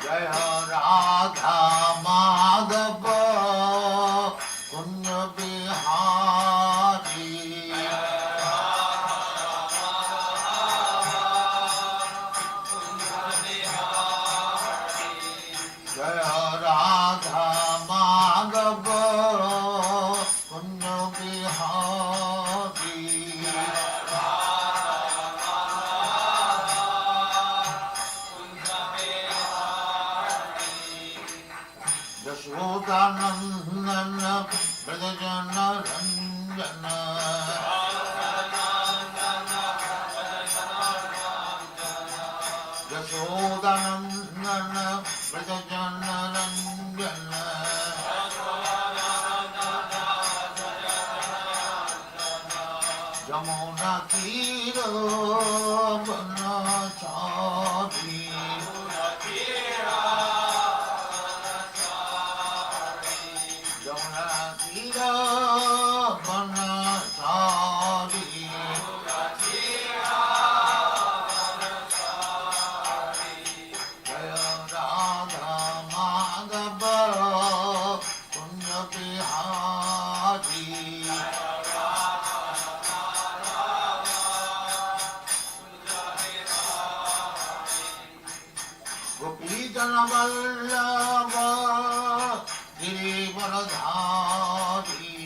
Jaya Radha Madhava Kunja Bihari. Jaya Radha Madhava Kunja Bihari. Yashodanandana Brajajana Ranjana. Yashodanandana Brajajana Ranjana. Jamuna Tira Banachari. Jamuna Tira Banachari. Jaya Radha Madhava Kunja Bihari. Gopijana Vallabha Girivaradhari.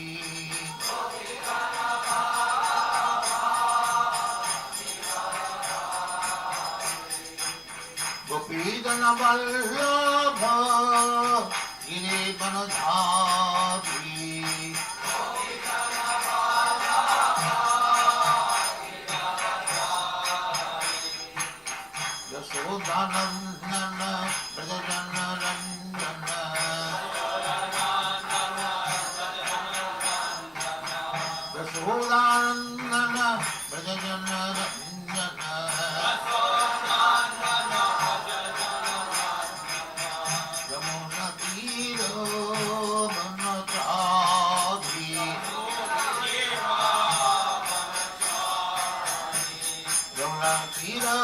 Gopijana Vallabha Girivaradhari. Yashodanandana Brajajana Ranjana. Yashodanandana Brajajana Ranjana. Jamuna Tira Banachari. Jamuna Tira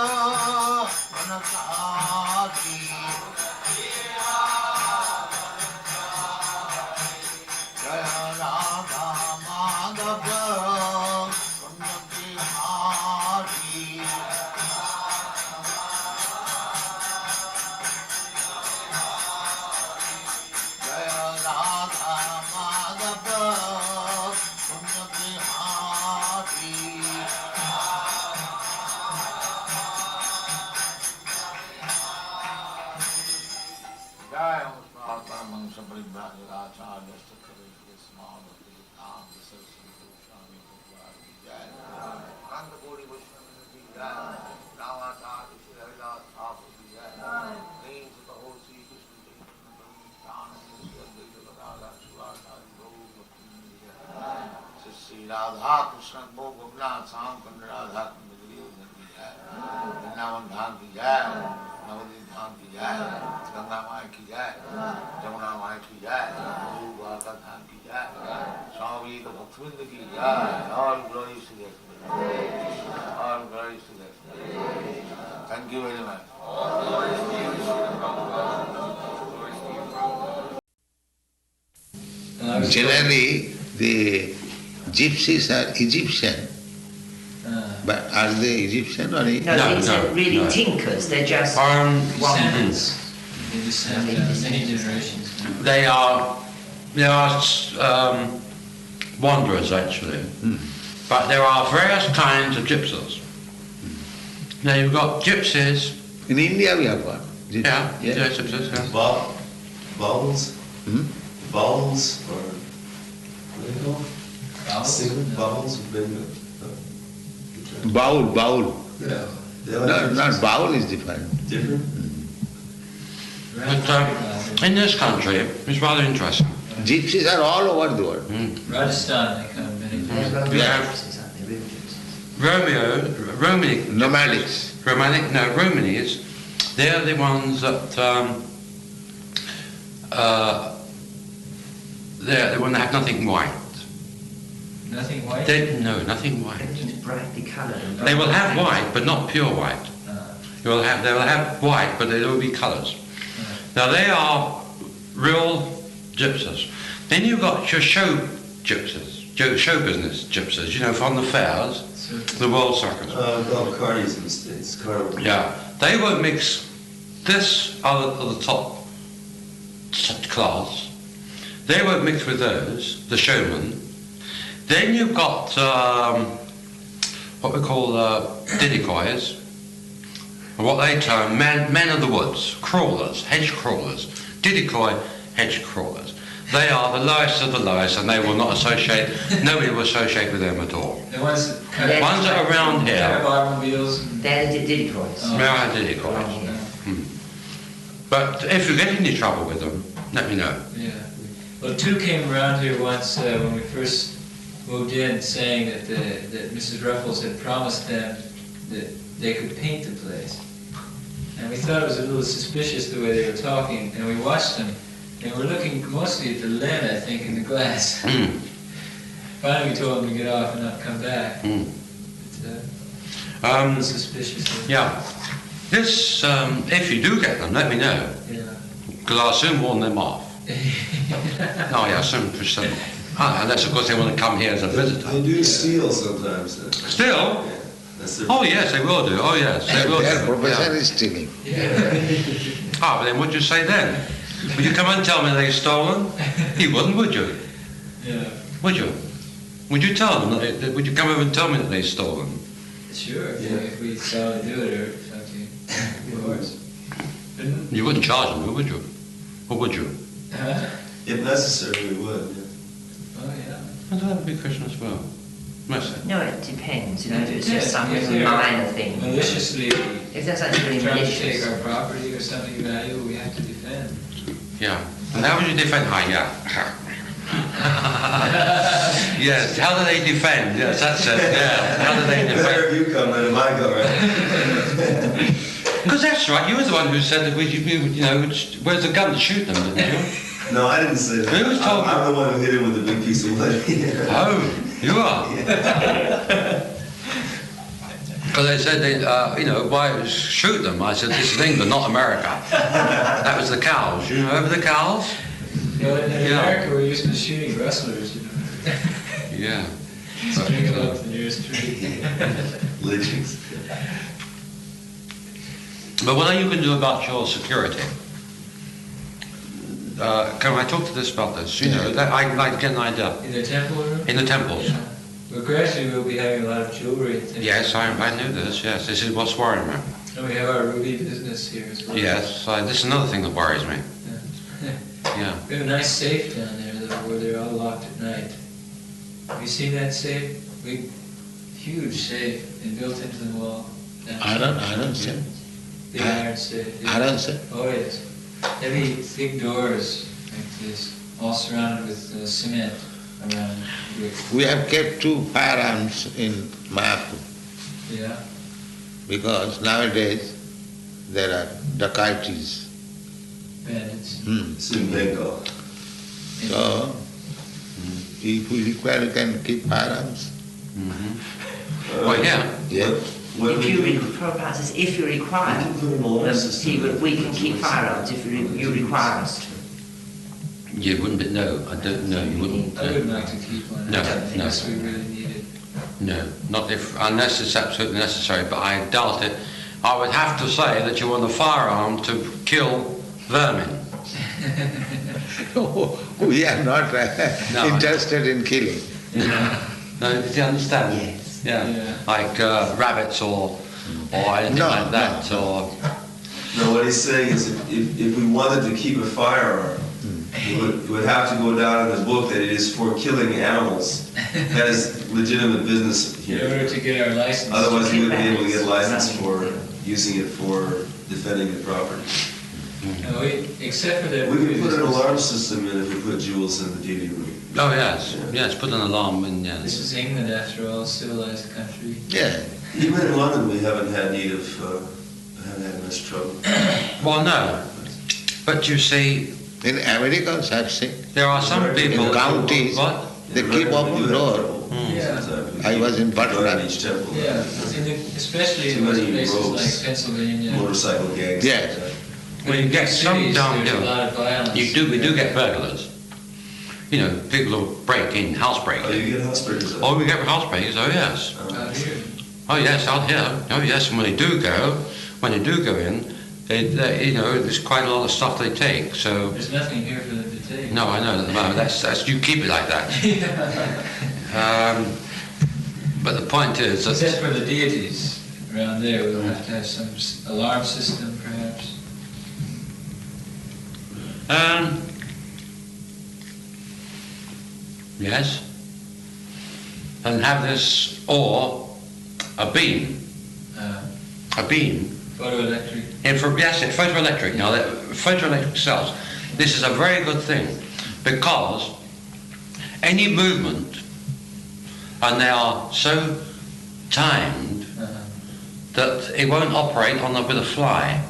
Banachari. Jaya Radha Madhava Kunja Bihari. Jaya Radha Madhava Kunja Bihari. Jaya Prabhupāda Mansha Paribhajirācārya Stakare Kṛṣṇa Bhakti Siddhanta Saraswati Goswami Prabhupada ki jai. Ananda Kori Vaishnava ki jai. Rāma Tāt Shri Haridas Thakur ki jai. Nain Sutta Ho Sri Krishna Chaitanya Nityananda Gadadhara Shivācārya Gaur Bhakti ki jai. Shri Radha Kṛṣṇa Bho Gopinath Sam Kanda Radha Kanda Giri ki jai. Vrindavan Dham ki jai. Navadvip Dham ki jai. Ganga Maya ki jai. Jamuna Maya ki jai. Guru Dwarka Dham ki jai. Swami Bhaktivinoda ki jai. All glories to the All glories to the Thank you very much. Generally, the gypsies are Egyptian. But are they Egyptian or Indian? No, these are really tinkers. They're just descendants. They descend many generations. They are wanderers actually, but there are various kinds of gypsies. Now you've got gypsies. In India we have got. Yeah, gypsies. Yeah. Bowls? Bowls or what do they call? Bowls? Bowl. Yeah. No, not bowl is different. Different? But in this country, it's rather interesting. Gypsies are all over the world. Rajasthan, they come many times. We have Nomadics. Romanis. They're the ones that they're the ones that have nothing white. Nothing white? Nothing white. It's brightly coloured. They will have white, but not pure white. They will have white, but there will be colours. Now they are real gypsies. Then you've got your show gypsies, show business gypsies, you know, from the fairs, the World Circus. Carnies in the States, carnival. Yeah, they won't mix this other the top class. They won't mix with those, the showmen. Then you've got what we call decoys, what they term men of the woods, crawlers, hedge crawlers, decoy hedge crawlers. They are the lowest of the lowest, and they will not associate, nobody will associate with them at all. The ones Ones that are around here. Drive automobiles. They're the decoys. Oh. They are decoys. But if you get any trouble with them, let me know. Yeah. Well, two came around here once when we first moved in, saying that Mrs. Ruffles had promised them that they could paint the place. And we thought it was a little suspicious the way they were talking, and we watched them. And we're looking mostly at the lead, I think, in the glass. Finally, we told them to get off and not come back. But, a little suspicious. Yeah. This, if you do get them, let me know. Yeah. Because I'll soon warn them off. Oh yeah, soon. Unless of course they want to come here as a visitor. They do steal sometimes. Still? Yeah, that's their Oh yes, they will do. Oh yes, they will Their do. profession Yeah. is stealing. Ah, but then what'd you say then? Would you come and tell me they've stolen? You wouldn't, would you? Yeah. Would you? Would you tell them? Would you come over and tell me that they've stolen? Sure, if we saw them do it or something. Of course. You wouldn't charge them, would you? Or would you? Huh? If necessary, we would. Yeah. Oh, yeah. And that would be Krishna as well. Must No, it depends. You know, if it's Yeah, just something if they're minor thing. Maliciously If there's something really trying to take malicious. our property or something valuable, we have to defend. Yeah. And how would you defend? Yeah. Yes. How do they defend? Yes, that's it. Yeah. How do they Better defend? if you come than if I go, right? Because that's right. You were the one who said that we, you know, where's the gun to shoot them, didn't you? No, I didn't say that. Who was talking? I'm the one who hit him with a big piece of wood. Oh, you are. Because they said, you know, why shoot them? I said, this is England, not America. That was the cows. You remember the cows? Well, in Yeah. America, we're used to shooting wrestlers, you know. Yeah. String it up the nearest tree. Lynchings. But what are you going to do about your security? Can I talk to this about this? You know, that I'd like to get an idea. In the temple room? In the temples. Yeah. Well, gradually we'll be having a lot of jewelry and things. Yes, I knew this. Yes, this is what's worrying me. And we have our ruby business here as well. Yes, this is another thing that worries me. Yeah. We have a nice safe down there, though, where they're all locked at night. Have you seen that safe? Big, huge safe, and built into the wall. Iron safe. Big iron safe. Yeah. Iron safe. Oh, yes. Heavy, thick doors like this, all surrounded with cement around it. We have kept 2 firearms in Mayapur Yeah. because nowadays there are dacoities. Bandits. It's in Bengal. So, if we require, we can keep firearms. Well, yeah. Yeah. What If do you, we do? Prabhupada says, if you require, We can put an alarm system. we can keep firearms if you require us to. You wouldn't, but no, I don't know, you wouldn't. I wouldn't like to keep one. No, Unless we really need it. No, not unless it's absolutely necessary, but I doubt it. I would have to say that you want a firearm to kill vermin. We are not No. interested in killing. No, do you understand? Yes. Yeah. Yeah. Like rabbits or anything No, like that, or... No, what he's saying is if we wanted to keep a firearm, it would have to go down in the book that it is for killing animals. That is legitimate business In here. order to get our license. Otherwise, we wouldn't be able to get license for using it for defending the property. No, except for that. We could put an alarm system in if we put jewels in the deity room. Oh, yes. Yes, put an alarm in, This yes. is England, after all, a civilized country. Yeah. Even in London, we haven't had need of, haven't had much trouble. Well, no. But you see, In America, I've seen, there are some people... in counties, What? they keep open door. Yeah. I was in Patna. In each temple. Yeah, especially in Too those many places rogues. like Pennsylvania. Motorcycle gangs. Yes. Well, you get some Cities, there's a downhill. lot of violence. We do get burglars. You know, people will break in, house Oh, breaking. you get hospitals. Oh, we get house breakers. Oh yes. Out here. Oh yes, out here. Oh yes. And when they do go in, they you know, there's quite a lot of stuff they take. So There's nothing here for them to take. no, I know at the moment. That's you keep it like that. But the point is that Except for the deities around there, we'll have to have some alarm system, perhaps. yes, and have this or a beam, Photoelectric. Yes, it's photoelectric. Now, photoelectric cells. This is a very good thing because any movement, and they are so timed that it won't operate with a fly.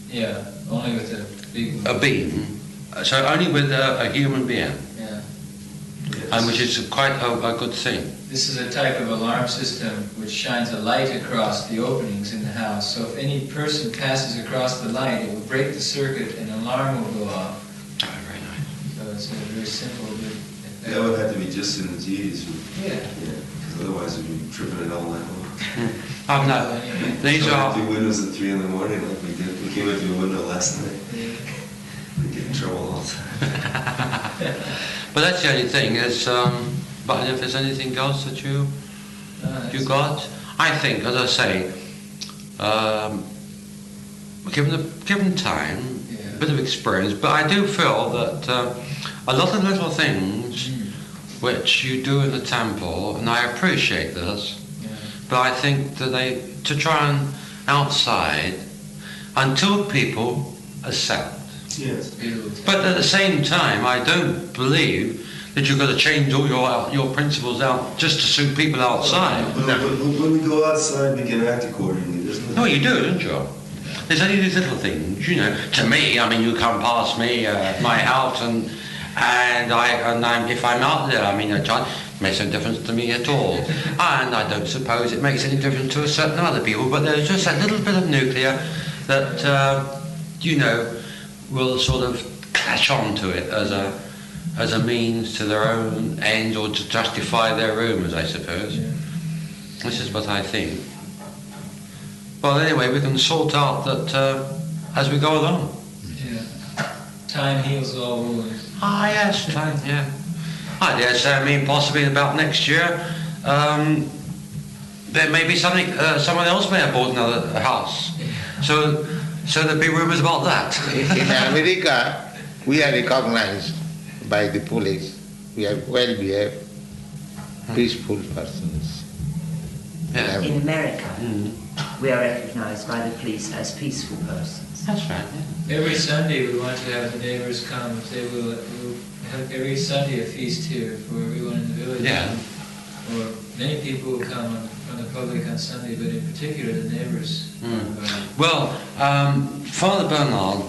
Yeah, only with a big one. A beam, so only with a human being, Yeah. and which is quite a good thing. This is a type of alarm system which shines a light across the openings in the house. So if any person passes across the light, it will break the circuit and an alarm will go off. Oh, very nice. So it's a very simple, good effect. That would have to be just in the deities. Yeah. Because otherwise we'd be tripping it all night long. Oh no, these Trying are. to do windows at 3 in the morning like we did. We came into a window last night. We get in trouble all the time. But that's the only thing. Is but if there's anything else that you got, I think, as I say, given time, a bit of experience, but I do feel that a lot of little things which you do in the temple, and I appreciate this, but I think that to try and outside until people accept. Yes. But at the same time, I don't believe that you've got to change all your principles out just to suit people outside. But when we go outside, we can act accordingly. There's No, you do, don't you? There's only these little things, you know. To me, I mean, you come past me, my house, and if I'm out there, I mean, it makes no difference to me at all. And I don't suppose it makes any difference to a certain other people. But there's just that little bit of nuclear that you know will sort of catch on to it as a means to their own end or to justify their rumors, I suppose. This is what I think. Well, anyway, we can sort out that as we go along. Yeah. Time heals all wounds. Ah, yes, time, yeah. I dare say, I mean, possibly about next year, there may be something, someone else may have bought another house. So there'll be rumors about that. In America, we are recognized by the police. We are well-behaved, peaceful persons. Yeah. In America, we are recognized by the police as peaceful persons. That's right, yeah. Every Sunday we want to have the neighbors come. They will have every Sunday a feast here for everyone in the village. Yeah. Or many people will come from the public on Sunday, but in particular the neighbors. Well, Father Bernard,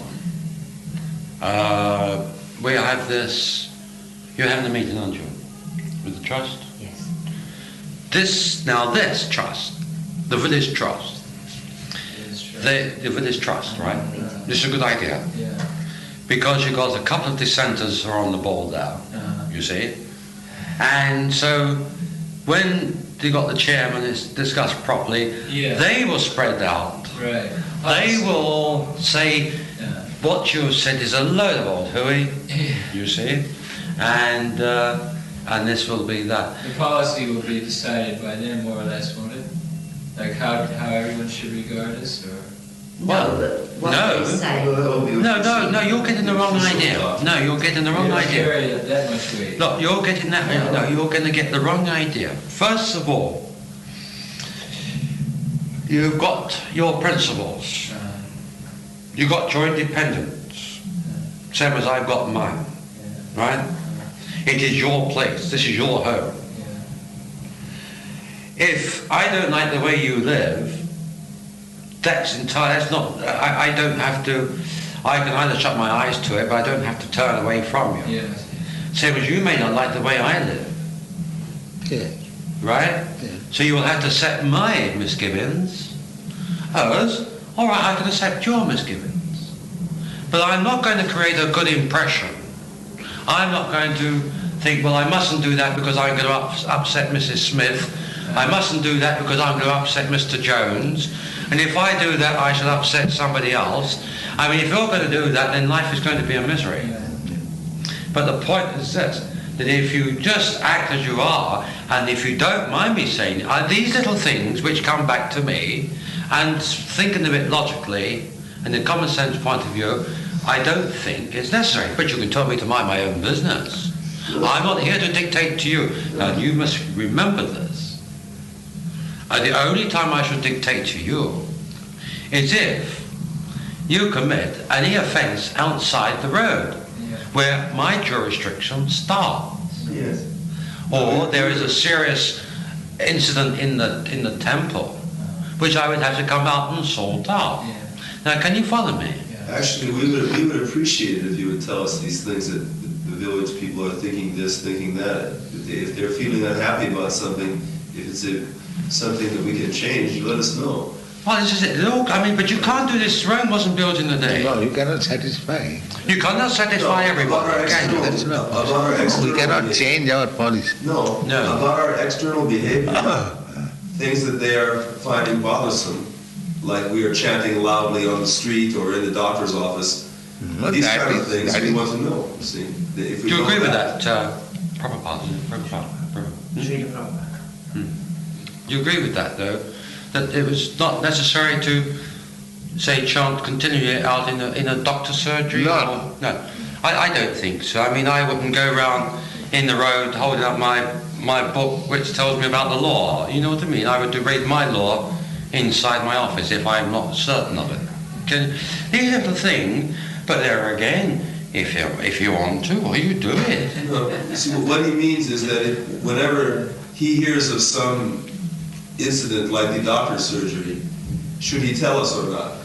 we have this, you're having a meeting, aren't you, with the trust? Yes. This trust, the village trust, the village trust, right? This is a good idea. Yeah. Because you've got a couple of dissenters who are on the ball now, you see. And so when you got the chairman, it's discussed properly, they will spread out. Right. They will say, what you have said is a load of old hooey, you see. And this will be that. The policy will be decided by then, more or less, won't it? Like how everyone should regard us, or? No, what no. they say. No, you're getting the wrong idea. No, you're getting the wrong idea. Carry it that much weight. Look, you're getting that. No, you're going to get the wrong idea. First of all, you've got your principles. You've got your independence. Same as I've got mine. Right? It is your place. This is your home. If I don't like the way you live, that's not, I don't have to, I can either shut my eyes to it, but I don't have to turn away from you. Yes. Same as you may not like the way I live. Yeah. Right? Yeah. So you will have to accept my misgivings as, all right, I can accept your misgivings. But I'm not going to create a good impression. I'm not going to think, well, I mustn't do that because I'm going to upset Mrs. Smith. I mustn't do that because I'm going to upset Mr. Jones. And if I do that, I shall upset somebody else. I mean, if you're going to do that, then life is going to be a misery. But the point is this, that if you just act as you are, and if you don't mind me saying, these little things which come back to me, and thinking of it logically, and in a common sense point of view, I don't think it's necessary. But you can tell me to mind my own business. I'm not here to dictate to you. Now, you must remember this. The only time I should dictate to you is if you commit any offence outside the road, where my jurisdiction starts. Yes. Or there is a serious incident in the temple, which I would have to come out and sort out. Now, can you follow me? Actually, we would appreciate it if you would tell us these things, that the village people are thinking this, thinking that. If they're feeling unhappy about something, if it's something that we can change, let us know. Well, this is it. Look, I mean, but you can't do this. Rome wasn't built in a day. No, you cannot satisfy. You cannot satisfy everybody, can you? That's no. We cannot change our policy. No. About our external behavior, things that they are finding bothersome, like we are chanting loudly on the street or in the doctor's office. These kind of things we want to know. See, do you agree with that, Prabhupāda? Do you agree with that, though? That it was not necessary to, say, chant continually out in a doctor's surgery? No. No. I don't think so. I mean, I wouldn't go around in the road holding up my book which tells me about the law. You know what I mean? I would read my law inside my office if I'm not certain of it. These little things, but there again, if you want to, well, you do it. No. See, what he means is that whenever he hears of some incident like the doctor's surgery, should he tell us or not?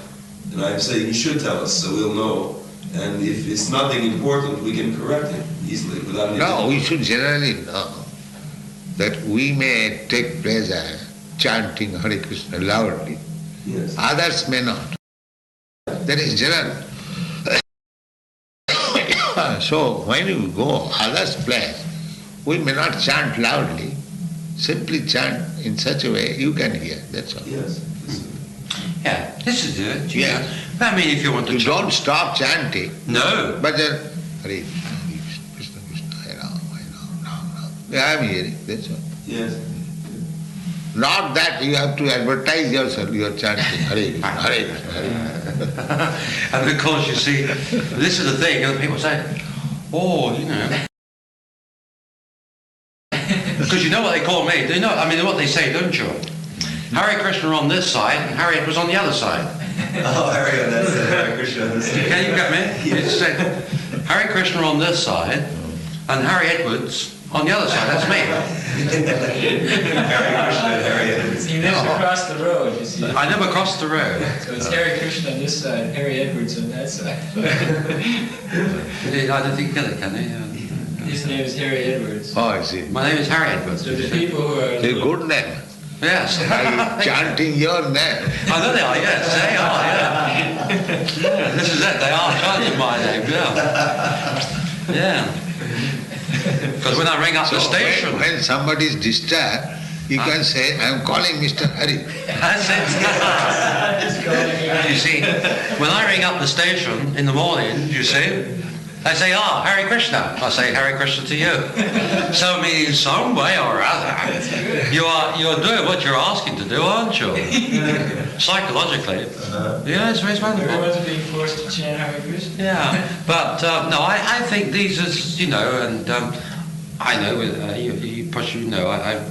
And I'm saying he should tell us, so we'll know. And if it's nothing important, we can correct him easily without any. No, we should generally know that we may take pleasure chanting Hare Kṛṣṇa loudly. Yes. Others may not. That is general. So when you go others' place, we may not chant loudly. Simply chant in such a way you can hear. That's all. Yes. Yeah, this is it. Yeah. I mean, if you want to You chant. don't stop chanting. No. But then, Hare Krishna, Krishna, Hare Rāma. Yeah, I am hearing. That's all. Yes. Not that you have to advertise yourself. You are chanting Hare Krishna, Hare Krishna, Hare Krishna. And because you see, this is the thing. Other people say, oh, you know. Because you know what they call me. They know. I mean, what they say, don't you? Hare Kṛṣṇa on this side, and Harriet was on the other side. Oh, Hare on that side, Hare Kṛṣṇa on this side. Can you get me? Yes. It's said, Hare Kṛṣṇa on this side, and Harry Edwards on the other side. That's me. Hare Kṛṣṇa and Hare Edwards. He lives across the road, you see. I never crossed the road. So it's Hare Kṛṣṇa on this side, Harry Edwards on that side. I don't think get it, can they? His name is Harry Edwards. Oh, I see. My name is Harry Edwards. So the people who are... It's a good name. Yes. Are chanting your name? I know they are, yes, they are, yeah. This is it, they are chanting my name, yeah. Yeah. Because when I ring up the station... When somebody is disturbed, you can say, I am calling Mr. Hari. That's it. You see, when I ring up the station in the morning, you see, they say, Hare Kṛṣṇa. I say, Hare Kṛṣṇa to you. So, I mean, in some way or other, you're doing what you're asking to do, aren't you? Psychologically. Yeah, it's very wonderful. Everyone's being forced to chant Hare Kṛṣṇa. Yeah, but no, I think these are, you know, and I know, you know, I've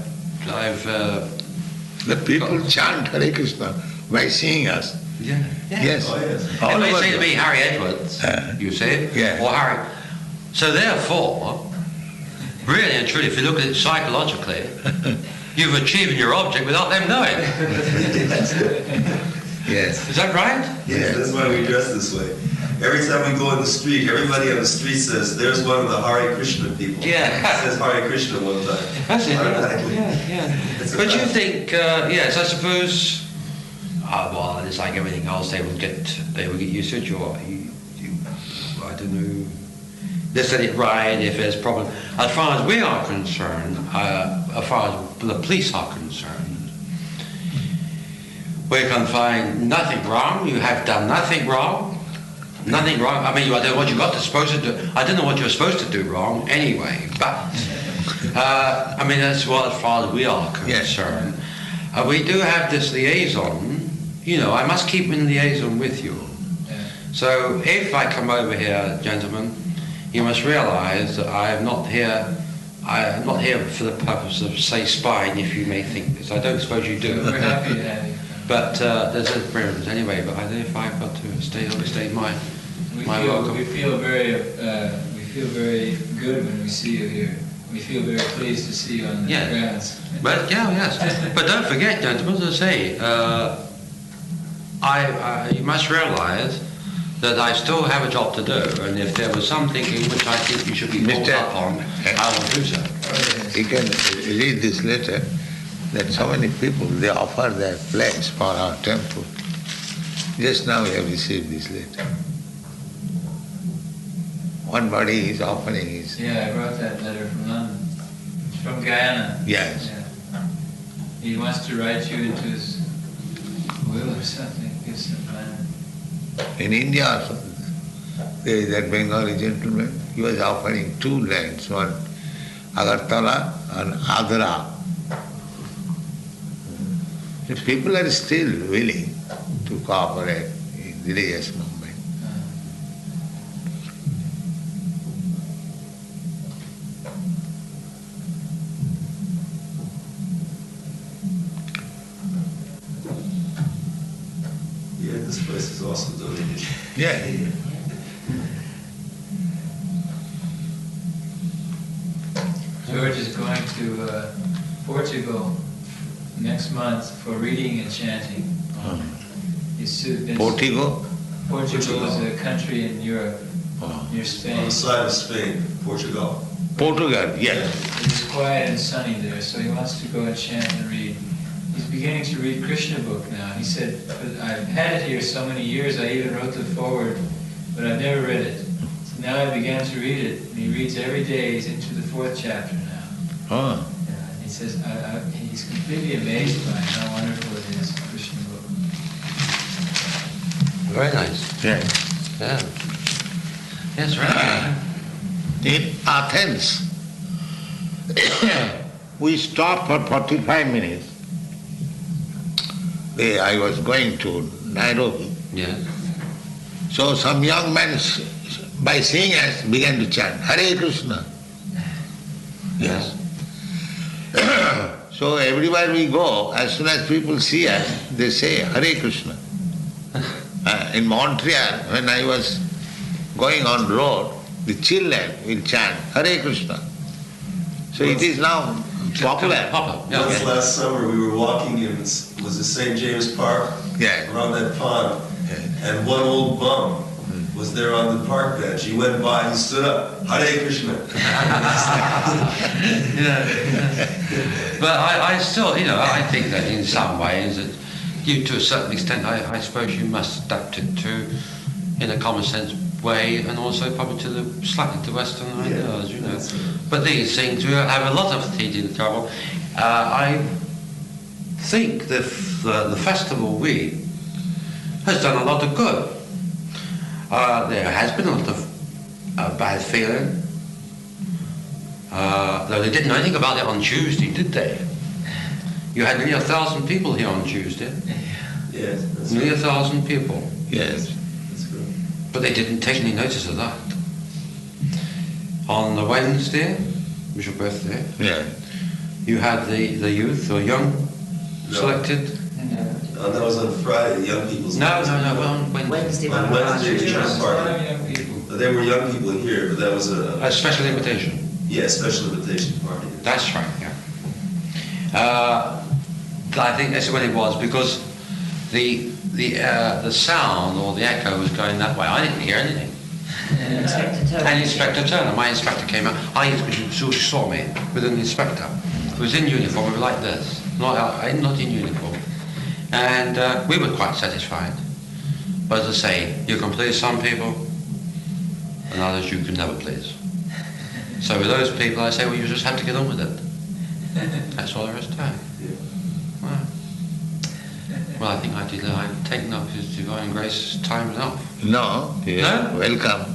The people chant Hare Kṛṣṇa by seeing us. yeah. Yes. Oh, yes. If they say to me Harry Edwards, you see, Yeah. or Harry, so therefore, really and truly, if you look at it psychologically, you've achieved your object without them knowing. Yes. Is that right? Yes, that's why we dress this way. Every time we go in the street, everybody on the street says, there's one of the Hare Kṛṣṇa people. Yeah. It says Hare Kṛṣṇa one time. That's it. Automatically. Yeah. It's a But you fact. think, yes, I suppose. Well, it's like everything else. They will get used to it. I don't know, let's let it ride if there's problem. As far as we are concerned, as far as the police are concerned, we can find nothing wrong. You have done nothing wrong. Nothing wrong. I mean, I don't know what you got to supposed to do. I don't know what you're supposed to do wrong anyway. But I mean, that's what, as far as we are concerned. Yes. We do have this liaison. You know, I must keep in liaison with you. Yeah. So if I come over here, gentlemen, you must realise that I am not here. I am not here for the purpose of, say, spying. If you may think this, I don't suppose you do. We're happy to have you. But there's a preference anyway. But I don't know if I've got to stay my welcome. We feel very good when we see you here. We feel very pleased to see you on the grounds. But yes. But don't forget, gentlemen, as I say, you must realise that I still have a job to do, and if there was something in which I think you should be pulled up on, I will do so. You can read this letter. That so many people, they offer their place for our temple. Just now we have received this letter. One body is offering his... Yeah, I brought that letter from London. It's from Guyana. Yes. Yeah. He wants to write you into his will or something, give some plan. In India also, there is that Bengali gentleman, he was offering 2 lands, one Agartala and Agra. The people are still willing to cooperate in the religious movement. Yeah, this place is also donated. Yeah. George is going to Portugal next month for reading and chanting. Portugal? Portugal is a country in Europe, near Spain. On the side of Spain, Portugal. Portugal, yes. It's quiet and sunny there, so he wants to go and chant and read. He's beginning to read Krishna book now. He said, I've had it here so many years, I even wrote the foreword, but I've never read it. So now I began to read it, and he reads every day. He's into the 4th chapter now. Oh. He says he's completely amazed by how wonderful it is, Krishna book. Very nice. Yeah. Yeah. Yes, right. In Athens, we stopped for 45 minutes. I was going to Nairobi. Yeah. So some young man, by seeing us, began to chant, Hare Kṛṣṇa. Yes. So everywhere we go, as soon as people see us, they say Hare Kṛṣṇa. In Montreal, when I was going on the road, the children will chant Hare Kṛṣṇa. So it is now popular. Once last summer we were walking in, was it St. James Park? Yeah. Around that pond. And one old bum was there on the park bench. He went by, he stood up, Hare Kṛṣṇa. But I still, I think that in some ways, that you, to a certain extent, I suppose you must adapt it to, in a common sense way, and also probably to the slightly to Western ideas, But these things, we have a lot of teaching trouble. I think the festival week has done a lot of good. There has been a lot of bad feeling. Though they didn't know anything about it on Tuesday, did they? You had nearly 1,000 people here on Tuesday. Yes. Nearly 1,000 people. Yes. That's good. But they didn't take any notice of that. On the Wednesday, was your birthday, you had the youth or young selected. That was on Friday, young people's night. No, on Wednesday. On Wednesday, church party. There were young people here, but that was a special invitation. Yeah, special invitation party. That's right, yeah. I think that's what it was, because the sound or the echo was going that way. I didn't hear anything. And Inspector Turner, my inspector came out. She saw me with an inspector who was in uniform, like this, not in uniform. And we were quite satisfied. But as I say, you can please some people, and others you can never please. So with those people I say, well, you just have to get on with it. That's all there is to it. Well, I think I've taken up His Divine Grace time enough. No, No? welcome.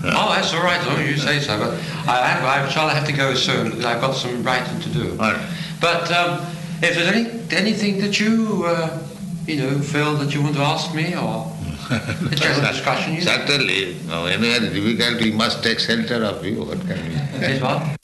Oh, that's all right, as long as you say so. But I shall have to go soon because I've got some writing to do. All right. But if there's anything that you feel that you want to ask me, or a general discussion, Certainly, when we are difficult, we must take shelter of you. What can we? Is what?